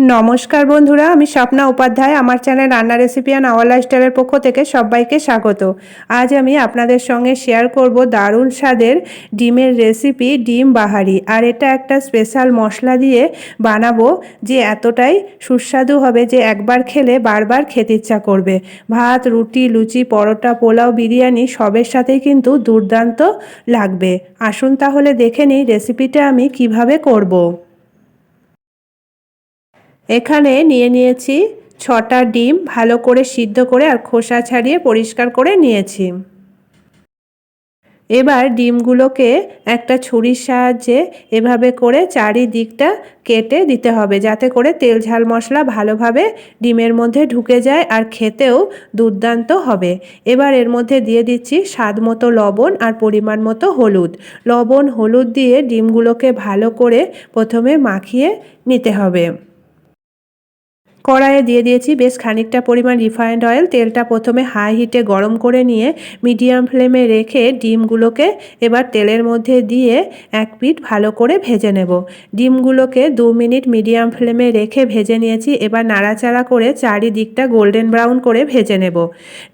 নমস্কার বন্ধুরা, আমি স্বপ্না উপাধ্যায়। আমার চ্যানেল রান্না রেসিপি অ্যান্ড আওয়ার লাইফস্টাইলের পক্ষ থেকে সবাইকে স্বাগত। আজ আমি আপনাদের সঙ্গে শেয়ার করব দারুণ স্বাদের ডিমের রেসিপি, ডিম বাহারি। আর এটা একটা স্পেশাল মশলা দিয়ে বানাবো যে এতটাই সুস্বাদু হবে যে একবার খেলে বারবার খেতে ইচ্ছা করবে। ভাত, রুটি, লুচি, পরোটা, পোলাও, বিরিয়ানি সবের সাথেই কিন্তু দুর্দান্ত লাগবে। আসুন তাহলে দেখে নিই রেসিপিটা আমি কিভাবে করব। এখানে নিয়ে নিয়েছি 6টা ডিম, ভালো করে সিদ্ধ করে আর খোসা ছাড়িয়ে পরিষ্কার করে নিয়েছি। এবার ডিমগুলোকে একটা ছুরির সাহায্যে এভাবে করে চারিদিকটা কেটে দিতে হবে, যাতে করে তেল ঝাল মশলা ভালোভাবে ডিমের মধ্যে ঢুকে যায় আর খেতেও দুর্দান্ত হবে। এবার এর মধ্যে দিয়ে দিচ্ছি স্বাদ মতো লবণ আর পরিমাণ মতো হলুদ। লবণ হলুদ দিয়ে ডিমগুলোকে ভালো করে প্রথমে মাখিয়ে নিতে হবে। কড়াইয়ে দিয়ে দিয়েছি বেশ খানিকটা পরিমাণ রিফাইন্ড অয়েল। তেলটা প্রথমে হাই হিটে গরম করে নিয়ে মিডিয়াম ফ্লেমে রেখে ডিমগুলোকে এবার তেলের মধ্যে দিয়ে এক পিঠ ভালো করে ভেজে নেব। ডিমগুলোকে 2 মিনিট মিডিয়াম ফ্লেমে রেখে ভেজে নিয়েছি। এবার নাড়াচাড়া করে চারিদিকটা গোল্ডেন ব্রাউন করে ভেজে নেব।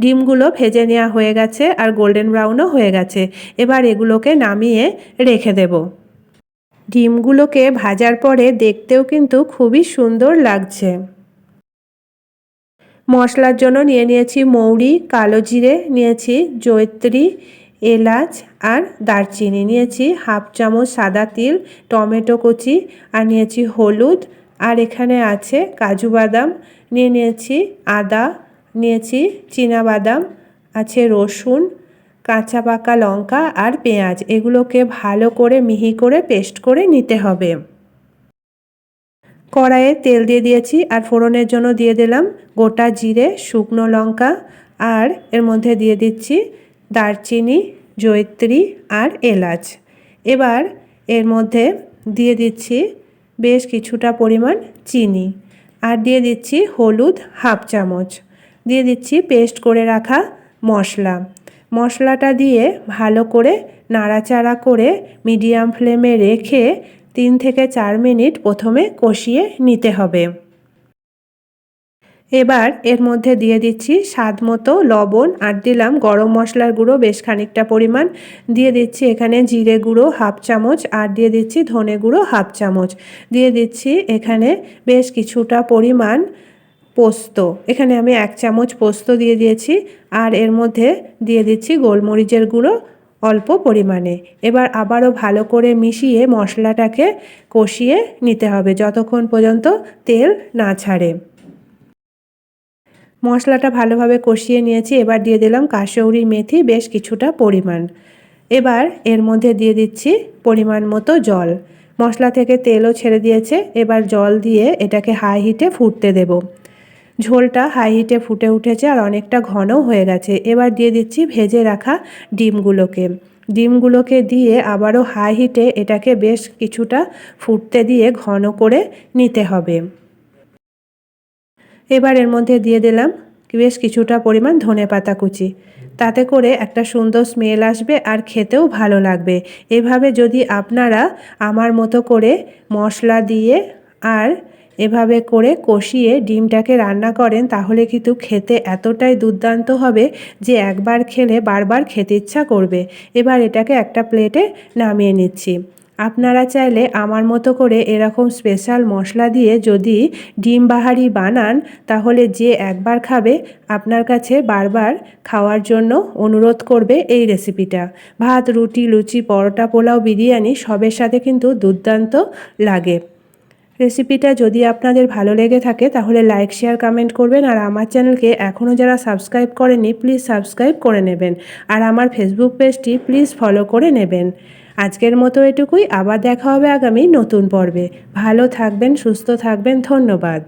ডিমগুলো ভেজে নেওয়া হয়ে গেছে আর গোল্ডেন ব্রাউনও হয়ে গেছে। এবার এগুলোকে নামিয়ে রেখে দেব। ডিমগুলোকে ভাজার পরে দেখতেও কিন্তু খুবই সুন্দর লাগছে। মশলার জন্য নিয়ে নিয়েছি মৌরি, কালো জিরে, নিয়েছি জয়িত্রী, এলাচ আর দারচিনি, নিয়েছি হাফ চামচ সাদা তিল, টমেটো কুচি আর নিয়েছি হলুদ। আর এখানে আছে কাজু বাদাম, নিয়েছি আদা, নিয়েছি চীনা বাদাম, আছে রসুন, কাঁচা পাকা লঙ্কা আর পেঁয়াজ। এগুলোকে ভালো করে মিহি করে পেস্ট করে নিতে হবে। কড়াইয়ে তেল দিয়ে দিয়েছি আর ফোড়নের জন্য দিয়ে দিলাম গোটা জিরে, শুকনো লঙ্কা আর এর মধ্যে দিয়ে দিচ্ছি দারচিনি, জয়িত্রী আর এলাচ। এবার এর মধ্যে দিয়ে দিচ্ছি বেশ কিছুটা পরিমাণ চিনি আর দিয়ে দিচ্ছি হলুদ হাফ চামচ, দিয়ে দিচ্ছি পেস্ট করে রাখা মশলা। মশলাটা দিয়ে ভালো করে নাড়াচাড়া করে মিডিয়াম ফ্লেমে রেখে 3 থেকে 4 মিনিট প্রথমে কষিয়ে নিতে হবে। এবার এর মধ্যে দিয়ে দিচ্ছি স্বাদ মতো লবণ আর দিলাম গরম মশলার গুঁড়ো বেশ খানিকটা পরিমাণ, দিয়ে দিচ্ছি এখানে জিরে গুঁড়ো হাফ চামচ আর দিয়ে দিচ্ছি ধনে গুঁড়ো হাফ চামচ, দিয়ে দিচ্ছি এখানে বেশ কিছুটা পরিমাণ পোস্ত। এখানে আমি 1 চামচ পোস্ত দিয়ে দিয়েছি আর এর মধ্যে দিয়ে দিচ্ছি গোলমরিচের গুঁড়ো অল্প পরিমাণে। এবার আবারও ভালো করে মিশিয়ে মশলাটাকে কষিয়ে নিতে হবে যতক্ষণ পর্যন্ত তেল না ছাড়ে। মশলাটা ভালোভাবে কষিয়ে নিয়েছি। এবার দিয়ে দিলাম কাসৌরি মেথি বেশ কিছুটা পরিমাণ। এবার এর মধ্যে দিয়ে দিচ্ছি পরিমাণ মতো জল। মশলা থেকে তেলও ছেড়ে দিয়েছে। এবার জল দিয়ে এটাকে হাই হিটে ফুটতে দেব। ঝোলটা হাই হিটে ফুটে উঠেছে আর অনেকটা ঘনও হয়ে গেছে। এবার দিয়ে দিচ্ছি ভেজে রাখা ডিমগুলোকে দিয়ে আবারও হাই হিটে এটাকে বেশ কিছুটা ফুটতে দিয়ে ঘন করে নিতে হবে। এবার এর মধ্যে দিয়ে দিলাম বেশ কিছুটা পরিমাণ ধনেপাতা কুচি, তাতে করে একটা সুন্দর স্মেল আসবে আর খেতেও ভালো লাগবে। এভাবে যদি আপনারা আমার মতো করে মশলা দিয়ে আর এভাবে করে কষিয়ে ডিমটাকে রান্না করেন তাহলে কিন্তু খেতে এতটাই দুর্দান্ত হবে যে একবার খেলে বারবার খেতে ইচ্ছা করবে। এবার এটাকে একটা প্লেটে নামিয়ে নিচ্ছি। আপনারা চাইলে আমার মতো করে এরকম স্পেশাল মশলা দিয়ে যদি ডিম বাহারি বানান তাহলে যে একবার খাবে আপনার কাছে বারবার খাওয়ার জন্য অনুরোধ করবে এই রেসিপিটা। ভাত, রুটি, লুচি, পরোটা, পোলাও, বিরিয়ানি সবের সাথে কিন্তু দুর্দান্ত লাগে। রেসিপিটা যদি আপনাদের ভালো লেগে থাকে তাহলে লাইক, শেয়ার, কমেন্ট করবেন। আর আমার চ্যানেলকে এখনও যারা সাবস্ক্রাইব করেনি প্লিজ সাবস্ক্রাইব করে নেবেন। আর আমার ফেসবুক পেজটি প্লিজ ফলো করে নেবেন। আজকের মতো এটুকুই। আবার দেখা হবে আগামী নতুন পর্বে। ভালো থাকবেন, সুস্থ থাকবেন। ধন্যবাদ।